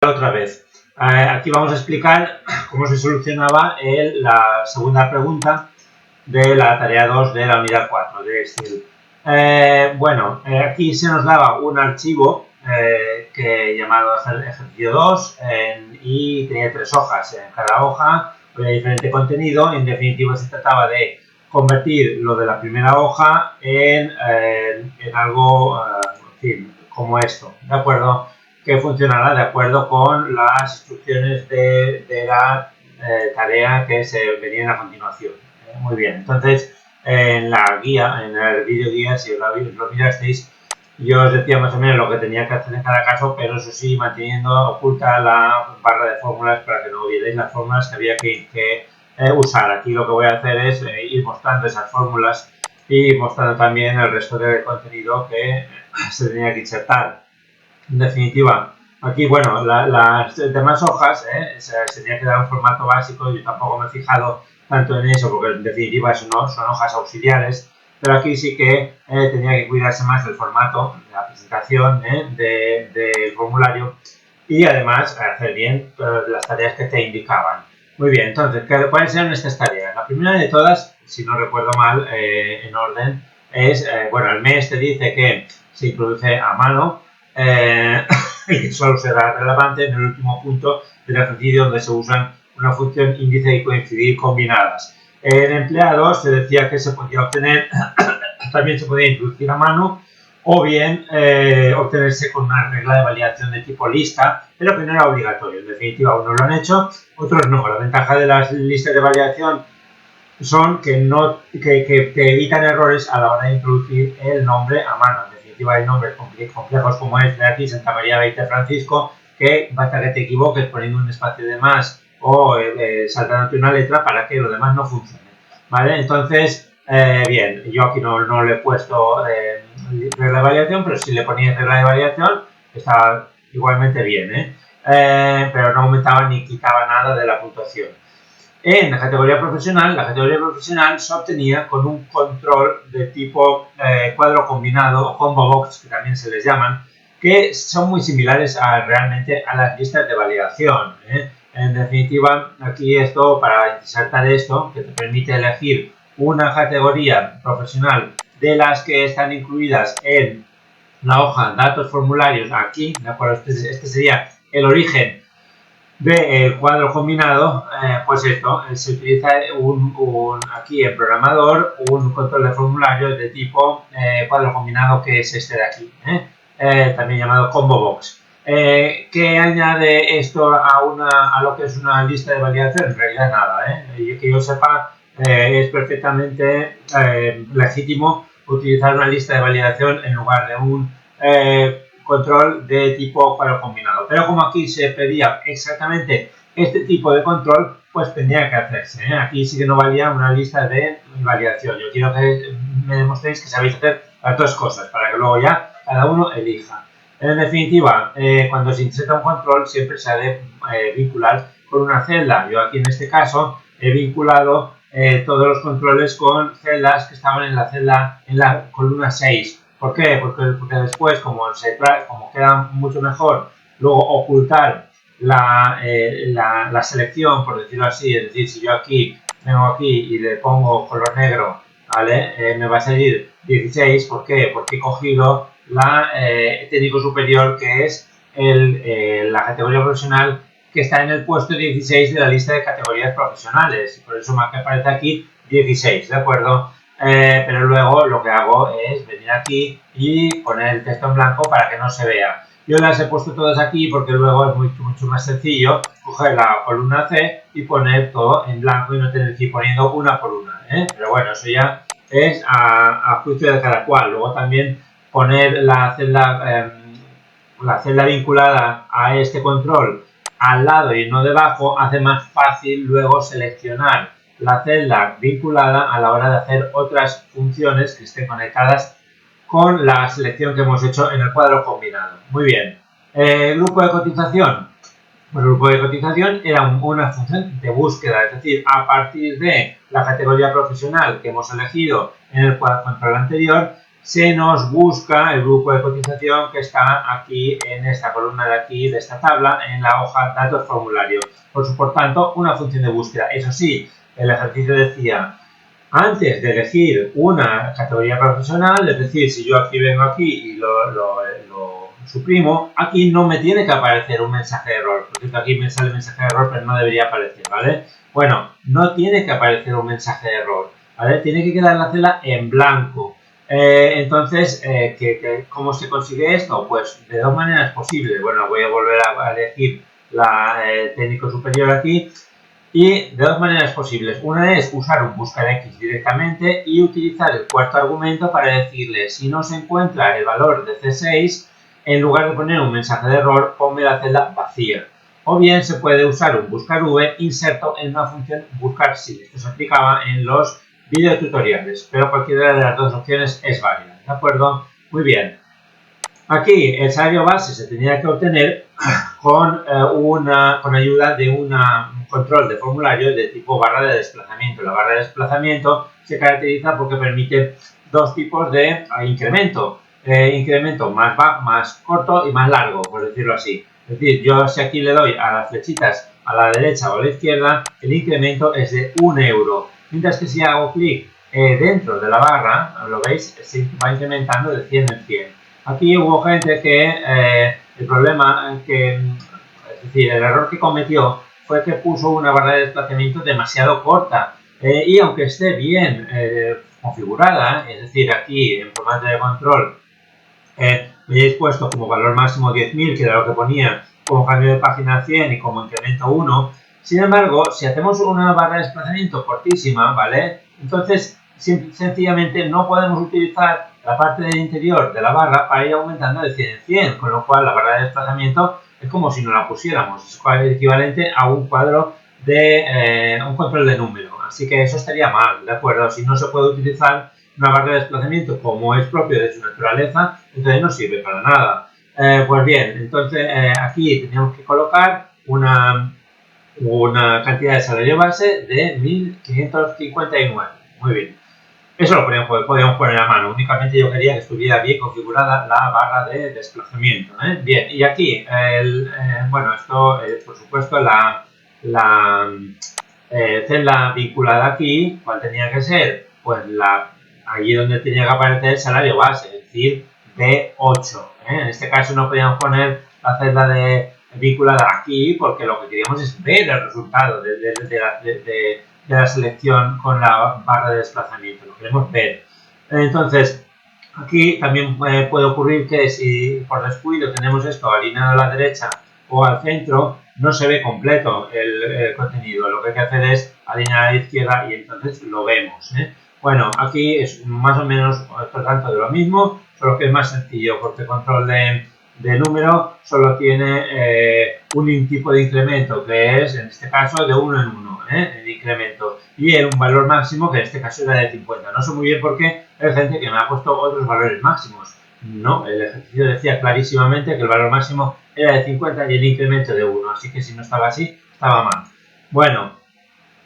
Otra vez. Aquí vamos a explicar cómo se solucionaba la segunda pregunta de la tarea 2 de la unidad 4 de Excel. Aquí se nos daba un archivo llamado ejercicio 2 y tenía 3 hojas. En cada hoja había diferente contenido. En definitiva, se trataba de convertir lo de la primera hoja en algo como esto, ¿de acuerdo? Que funcionará de acuerdo con las instrucciones de la tarea que se venían a continuación. Muy bien, entonces en la guía, en el vídeo guía, si lo mirasteis, yo os decía más o menos lo que tenía que hacer en cada caso, pero eso sí, manteniendo oculta la barra de fórmulas para que no vierais las fórmulas que había que usar. Aquí lo que voy a hacer es ir mostrando esas fórmulas y mostrando también el resto del contenido que se tenía que insertar. En definitiva, aquí, bueno, las demás hojas se tenía que dar un formato básico. Yo tampoco me he fijado tanto en eso porque en definitiva son hojas auxiliares, pero aquí sí que tenía que cuidarse más del formato de la presentación del formulario y además hacer bien las tareas que te indicaban. Muy bien, entonces, ¿cuáles eran estas tareas? La primera de todas, si no recuerdo mal, en orden, es, el mes te dice que se introduce a mano, que solo será relevante en el último punto del ejercicio donde se usan una función índice y coincidir combinadas. En empleados se decía que se podía obtener, también se podía introducir a mano o bien obtenerse con una regla de validación de tipo lista, pero que no era obligatorio. En definitiva, unos lo han hecho, otros no. La ventaja de las listas de validación son que te evitan errores a la hora de introducir el nombre a mano. En definitiva, hay nombres complejos como este de aquí, Santa María Beite Francisco, que basta que te equivoques poniendo un espacio de más o saltándote una letra para que lo demás no funcione. ¿Vale? Entonces, bien, yo aquí no le he puesto regla de validación, pero si le ponía regla de validación estaba igualmente bien, pero no aumentaba ni quitaba nada de la puntuación. En la categoría profesional se obtenía con un control de tipo cuadro combinado o combo box, que también se les llaman, que son muy similares realmente a las listas de validación. En definitiva, aquí para insertar esto, que te permite elegir una categoría profesional de las que están incluidas en la hoja datos formularios aquí, ¿de acuerdo? Este sería el origen del cuadro combinado. Pues esto, se utiliza aquí en programador un control de formulario de tipo cuadro combinado, que es este de aquí, también llamado combo box. ¿Qué añade esto a lo que es una lista de validación? En realidad nada, y que yo sepa, es perfectamente legítimo utilizar una lista de validación en lugar de un control de tipo cuadro combinado, pero como aquí se pedía exactamente este tipo de control, pues tenía que hacerse. Aquí sí que no valía una lista de validación. Yo quiero que me demostréis que sabéis hacer las dos cosas para que luego ya cada uno elija. En definitiva, cuando se inserta un control siempre se ha de vincular con una celda. Yo aquí en este caso he vinculado todos los controles con celdas que estaban en la columna 6. ¿Por qué? Porque después, como queda mucho mejor luego ocultar la selección, por decirlo así, es decir, si yo vengo aquí y le pongo color negro, ¿vale? Me va a salir 16. ¿Por qué? Porque he cogido la técnico superior, que es la categoría profesional que está en el puesto 16 de la lista de categorías profesionales. Y por eso me aparece aquí 16, ¿de acuerdo? Pero luego lo que hago es venir aquí y poner el texto en blanco para que no se vea. Yo las he puesto todas aquí porque luego es mucho más sencillo coger la columna C y poner todo en blanco y no tener que ir poniendo una por una, Pero bueno, eso ya es a juicio de cada cual. Luego también poner la celda vinculada a este control al lado y no debajo hace más fácil luego seleccionar la celda vinculada a la hora de hacer otras funciones que estén conectadas con la selección que hemos hecho en el cuadro combinado. Muy bien. Grupo de cotización. Pues el grupo de cotización era una función de búsqueda, es decir, a partir de la categoría profesional que hemos elegido en el control anterior, se nos busca el grupo de cotización que está aquí en esta columna de aquí, de esta tabla, en la hoja datos formulario. Por tanto, una función de búsqueda. Eso sí, el ejercicio decía, antes de elegir una categoría profesional, es decir, si yo aquí vengo aquí y lo suprimo, aquí no me tiene que aparecer un mensaje de error. Por cierto, aquí me sale el mensaje de error, pero no debería aparecer, ¿vale? Bueno, no tiene que aparecer un mensaje de error, ¿vale? Tiene que quedar la celda en blanco. Entonces, ¿cómo se consigue esto? Pues de dos maneras posibles. Bueno, voy a volver a elegir el técnico superior aquí. Y de dos maneras posibles. Una es usar un buscar X directamente y utilizar el cuarto argumento para decirle si no se encuentra el valor de C6, en lugar de poner un mensaje de error, ponme la celda vacía. O bien se puede usar un buscar V inserto en una función buscar si. Esto se aplicaba en los videotutoriales, pero cualquiera de las dos opciones es válida. ¿De acuerdo? Muy bien. Aquí el salario base se tenía que obtener con ayuda de un control de formulario de tipo barra de desplazamiento. La barra de desplazamiento se caracteriza porque permite dos tipos de incremento. Incremento más corto y más largo, por decirlo así. Es decir, yo si aquí le doy a las flechitas a la derecha o a la izquierda, el incremento es de 1 euro. Mientras que si hago clic dentro de la barra, lo veis, se va incrementando de 100 en 100. Aquí hubo gente que el problema es decir, el error que cometió fue que puso una barra de desplazamiento demasiado corta y aunque esté bien configurada, es decir, aquí en formato de control me hayáis puesto como valor máximo 10.000, que era lo que ponía, como cambio de página 100 y como incremento 1. Sin embargo, si hacemos una barra de desplazamiento cortísima, ¿vale? Entonces, sencillamente no podemos utilizar la parte del interior de la barra para ir aumentando de 100 en 100, con lo cual la barra de desplazamiento es como si no la pusiéramos, es equivalente a un cuadro de un control de número. Así que eso estaría mal, ¿de acuerdo? Si no se puede utilizar una barra de desplazamiento como es propio de su naturaleza, entonces no sirve para nada. Pues bien, entonces aquí teníamos que colocar una cantidad de salario base de 1.559. Muy bien. Eso lo podíamos poner a mano. Únicamente yo quería que estuviera bien configurada la barra de desplazamiento. Bien, y aquí, bueno, esto, por supuesto, la celda vinculada aquí, ¿cuál tenía que ser? Pues allí donde tenía que aparecer el salario base, es decir, B8. En este caso no podíamos poner la celda vinculada aquí porque lo que queríamos es ver el resultado de la selección con la barra de desplazamiento, lo queremos ver. Entonces, aquí también puede ocurrir que si por descuido tenemos esto alineado a la derecha o al centro, no se ve completo el contenido. Lo que hay que hacer es alinear a la izquierda y entonces lo vemos. Bueno, aquí es más o menos por tanto de lo mismo, solo que es más sencillo porque el control de número solo tiene un tipo de incremento que es, en este caso, de 1 en 1, el incremento, y en un valor máximo que en este caso era de 50. No sé muy bien por qué hay gente que me ha puesto otros valores máximos. No, el ejercicio decía clarísimamente que el valor máximo era de 50 y el incremento de 1, así que si no estaba así, estaba mal. Bueno,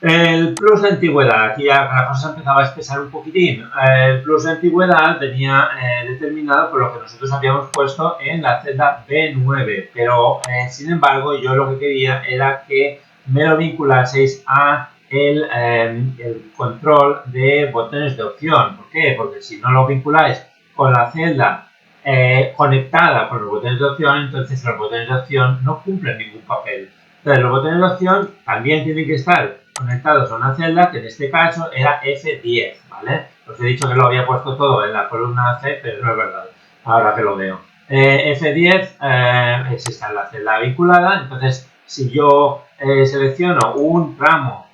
el plus de antigüedad, aquí ya la cosa empezaba a espesar un poquitín. El plus de antigüedad venía determinado por lo que nosotros habíamos puesto en la celda B9, pero sin embargo yo lo que quería era que me lo vinculaseis a el control de botones de opción. ¿Por qué? Porque si no lo vinculáis con la celda conectada con los botones de opción, entonces los botones de opción no cumplen ningún papel. Entonces los botones de opción también tienen que estar conectados a una celda que en este caso era F10, ¿vale? Os he dicho que lo había puesto todo en la columna C, pero no es verdad, ahora que lo veo. F10 es esta la celda vinculada, entonces si yo selecciono un ramo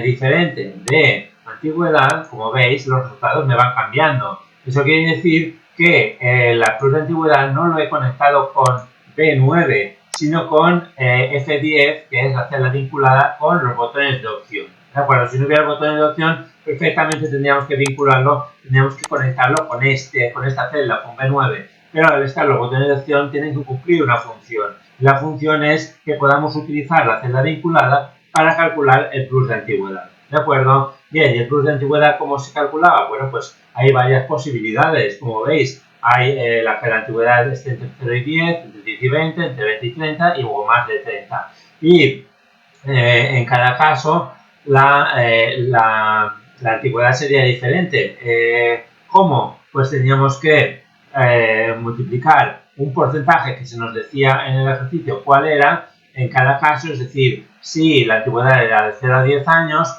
diferente de antigüedad, como veis, los resultados me van cambiando. Eso quiere decir que la cruz de antigüedad no lo he conectado con B9, sino con F10, que es la celda vinculada con los botones de opción. ¿De acuerdo? Si no hubiera botones de opción, perfectamente tendríamos que vincularlo, tendríamos que conectarlo con esta celda, con B9. Pero al estar los botones de opción tienen que cumplir una función. La función es que podamos utilizar la celda vinculada para calcular el plus de antigüedad. ¿de acuerdo? Bien, ¿y el plus de antigüedad cómo se calculaba? Bueno, pues hay varias posibilidades, como veis, hay la antigüedad está entre 0 y 10, entre 10 y 20, entre 20 y 30 y luego más de 30. Y en cada caso la antigüedad sería diferente. ¿Cómo? Pues teníamos que multiplicar un porcentaje que se nos decía en el ejercicio cuál era en cada caso, es decir, si la antigüedad era de 0 a 10 años,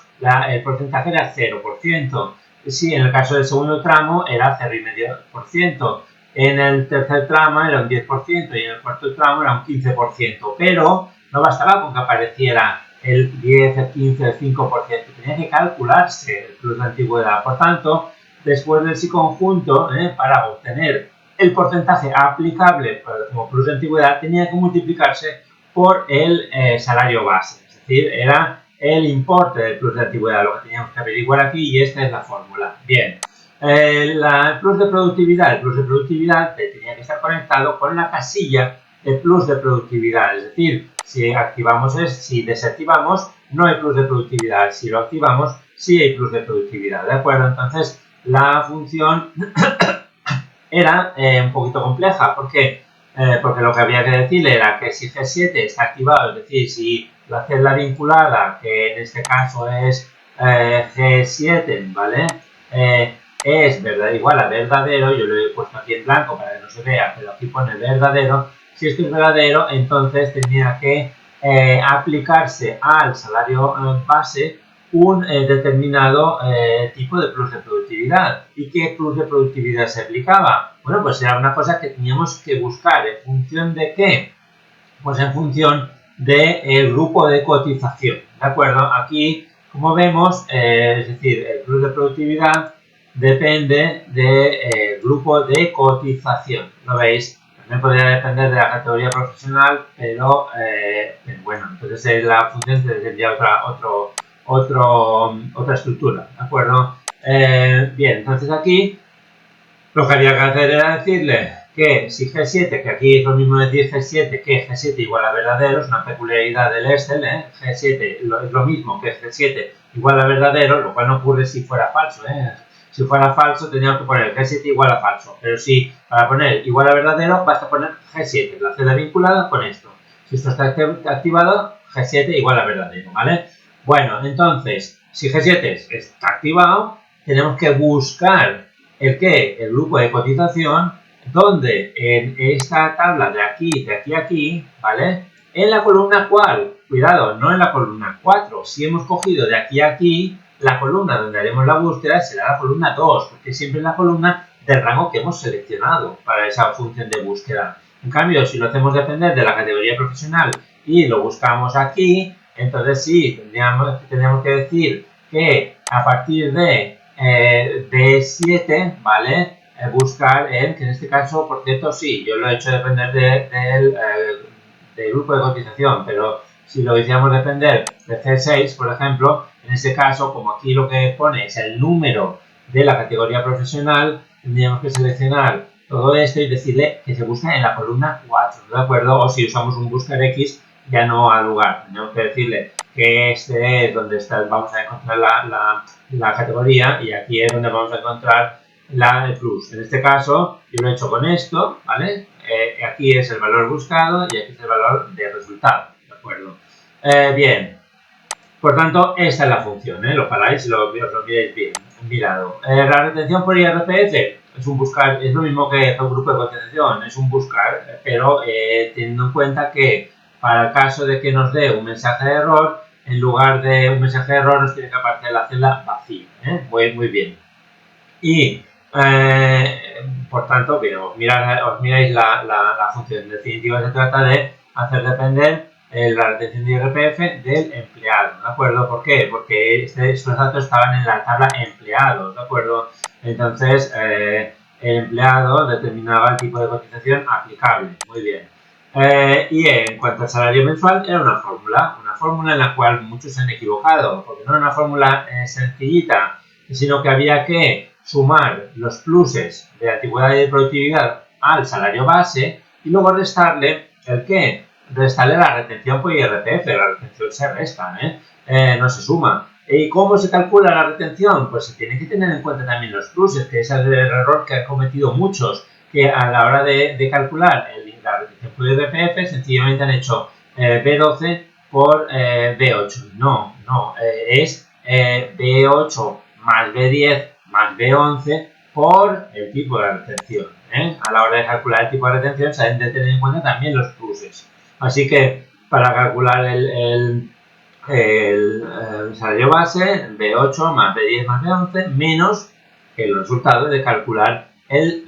el porcentaje era 0%. Si en el caso del segundo tramo era 0,5%. En el tercer tramo era un 10% y en el cuarto tramo era un 15%. Pero no bastaba con que apareciera el 10, el 15, el 5%. Tenía que calcularse el plus de antigüedad. Por tanto, después del sí conjunto, para obtener el porcentaje aplicable como plus de antigüedad, tenía que multiplicarse por el salario base. Es decir, era el importe del plus de antigüedad, lo que teníamos que averiguar aquí, y esta es la fórmula. Bien, el plus de productividad tenía que estar conectado con la casilla de plus de productividad, es decir, si desactivamos, no hay plus de productividad, si lo activamos, sí hay plus de productividad, ¿de acuerdo? Entonces, la función era un poquito compleja, ¿por qué? Porque lo que había que decirle era que si G7 está activado, es decir, si la celda vinculada, que en este caso es G7, ¿vale? Es igual a verdadero, yo lo he puesto aquí en blanco para que no se vea, pero aquí pone verdadero. Si esto es verdadero, entonces tendría que aplicarse al salario base un determinado tipo de plus de productividad. ¿Y qué plus de productividad se aplicaba? Bueno, pues era una cosa que teníamos que buscar. ¿En función de qué? Pues en función del grupo de cotización, ¿de acuerdo? Aquí, como vemos, es decir, el plus de productividad depende del grupo de cotización, ¿lo veis? También podría depender de la categoría profesional, pero bueno, entonces la función tendría otra estructura, ¿de acuerdo? Bien, entonces aquí lo que había que hacer era decirle que si G7, que aquí es lo mismo decir G7 que G7 igual a verdadero, es una peculiaridad del Excel, G7 es lo mismo que G7 igual a verdadero, lo cual no ocurre si fuera falso, Si fuera falso tendríamos que poner G7 igual a falso, pero si para poner igual a verdadero basta poner G7, la celda vinculada con esto. Si esto está activado, G7 igual a verdadero, ¿vale? Bueno, entonces, si G7 está activado, tenemos que buscar el grupo de cotización, donde en esta tabla de aquí a aquí, ¿vale? En la columna ¿cuál? Cuidado, no en la columna 4. Si hemos cogido de aquí a aquí, la columna donde haremos la búsqueda será la columna 2, porque siempre es la columna del rango que hemos seleccionado para esa función de búsqueda. En cambio, si lo hacemos depender de la categoría profesional y lo buscamos aquí, entonces sí, tendríamos que decir que a partir de B7, ¿vale? Buscar que en este caso, por cierto, sí, yo lo he hecho depender del grupo de cotización, pero si lo hiciéramos depender de C6, por ejemplo, en ese caso, como aquí lo que pone es el número de la categoría profesional, tendríamos que seleccionar todo esto y decirle que se busca en la columna 4, ¿de acuerdo? O si usamos un buscar X, ya no ha lugar. Tenemos que decirle que este es donde vamos a encontrar la categoría y aquí es donde vamos a encontrar el plus. En este caso, yo lo he hecho con esto, ¿vale? Aquí es el valor buscado y aquí es el valor de resultado, ¿de acuerdo? Bien, por tanto, esta es la función, lo paráis y os lo miráis bien, mirado. La retención por IRPF es un buscar, es lo mismo que el grupo de cotización, es un buscar, pero teniendo en cuenta que para el caso de que nos dé un mensaje de error, en lugar de un mensaje de error nos tiene que aparecer la celda vacía, muy bien. Y por tanto, bien, os miráis la función. En definitiva, se trata de hacer depender la retención de IRPF del empleado, ¿de acuerdo? ¿Por qué? Porque estos datos estaban en la tabla empleados, ¿de acuerdo? Entonces, el empleado determinaba el tipo de cotización aplicable, muy bien. Y en cuanto al salario mensual, era una fórmula en la cual muchos se han equivocado, porque no era una fórmula sencillita, sino que había que sumar los pluses de antigüedad y de productividad al salario base y luego restarle el qué, restarle la retención por IRPF, la retención se resta, no se suma. ¿Y cómo se calcula la retención? Pues se tiene que tener en cuenta también los pluses, que es el error que han cometido muchos, que a la hora de calcular la retención por IRPF sencillamente han hecho B12 por B8. No, es B8 más B10 más B11 por el tipo de retención. A la hora de calcular el tipo de retención se deben de tener en cuenta también los pluses. Así que para calcular el salario base, B8 más B10 más B11, menos el resultado de calcular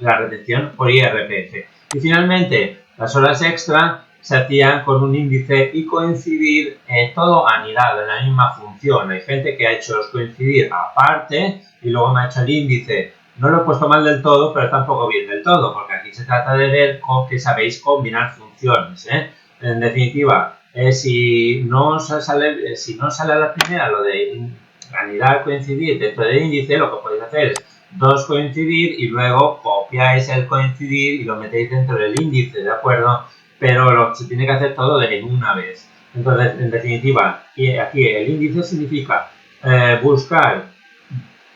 la retención por IRPF. Y finalmente, las horas extra se hacían con un índice y coincidir todo anidado en la misma función. Hay gente que ha hecho los coincidir aparte y luego me ha hecho el índice. No lo he puesto mal del todo, pero tampoco bien del todo, porque aquí se trata de ver que sabéis combinar funciones. En definitiva, si no sale a la primera lo de anidar, coincidir dentro del índice, lo que podéis hacer es dos coincidir y luego copiáis el coincidir y lo metéis dentro del índice, ¿de acuerdo? Pero se tiene que hacer todo en una vez. Entonces, en definitiva, aquí el índice significa buscar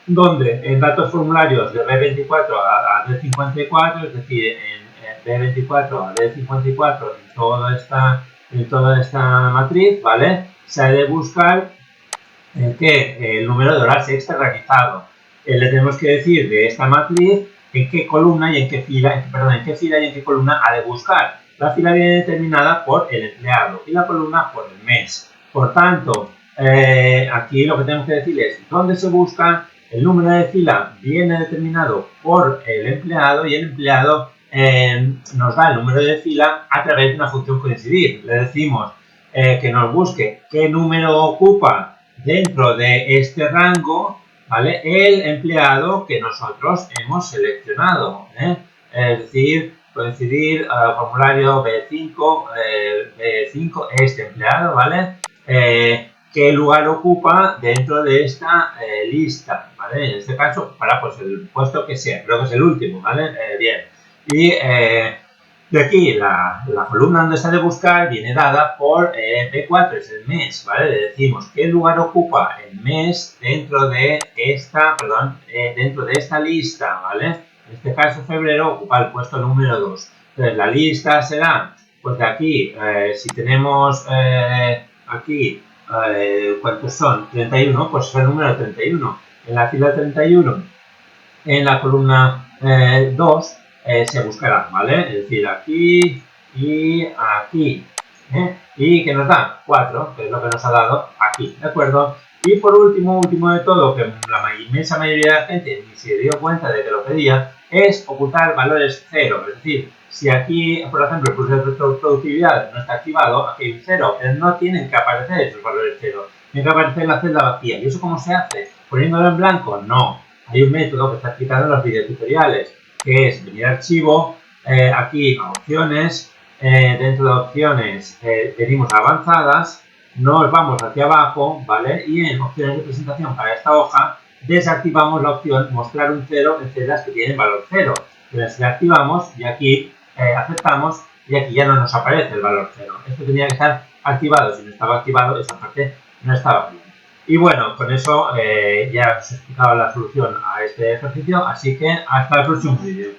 donde en datos formularios de B24 a D54, es decir, en B24 a D54 en toda esta matriz, ¿vale? Se ha de buscar el número de horas extra realizado. Le tenemos que decir de esta matriz en qué columna y en qué fila y en qué columna ha de buscar. La fila viene determinada por el empleado y la columna por el mes. Por tanto, aquí lo que tenemos que decir es dónde se busca. El número de fila viene determinado por el empleado y el empleado nos da el número de fila a través de una función coincidir. Le decimos que nos busque qué número ocupa dentro de este rango, ¿vale? El empleado que nosotros hemos seleccionado. Es decir, coincidir formulario B5, este empleado, ¿vale? ¿Qué lugar ocupa dentro de esta lista? ¿Vale? En este caso, para pues el puesto que sea, creo que es el último, ¿vale? Bien. Y de aquí, la columna donde se ha de buscar viene dada por B4, es el mes, ¿vale? Le decimos qué lugar ocupa el mes dentro de esta lista, ¿vale? En este caso, febrero ocupa el puesto número 2. Entonces, la lista será, pues de aquí, si tenemos aquí, ¿cuántos son? 31, pues es el número 31. En la fila 31, en la columna 2, se buscará, ¿vale? Es decir, aquí y aquí. Y que nos da 4, que es lo que nos ha dado aquí, ¿de acuerdo? Y por último de todo, que la inmensa mayoría de la gente ni se dio cuenta de que lo pedía, es ocultar valores 0. Es decir, si aquí, por ejemplo, el curso de productividad no está activado, aquí hay un 0, pero no tienen que aparecer esos valores 0. Tiene que aparecer la celda vacía. ¿Y eso cómo se hace? ¿Poniéndolo en blanco? No. Hay un método que está explicado en los videotutoriales, que es venir a archivo, aquí a opciones, dentro de opciones venimos a avanzadas, nos vamos hacia abajo, ¿vale? Y en opciones de presentación para esta hoja desactivamos la opción mostrar un 0 en celdas que tienen valor 0. Entonces la activamos y aquí aceptamos y aquí ya no nos aparece el valor 0. Esto tenía que estar activado. Si no estaba activado, esa parte no estaba bien. Y bueno, con eso ya os he explicado la solución a este ejercicio, así que hasta el próximo vídeo.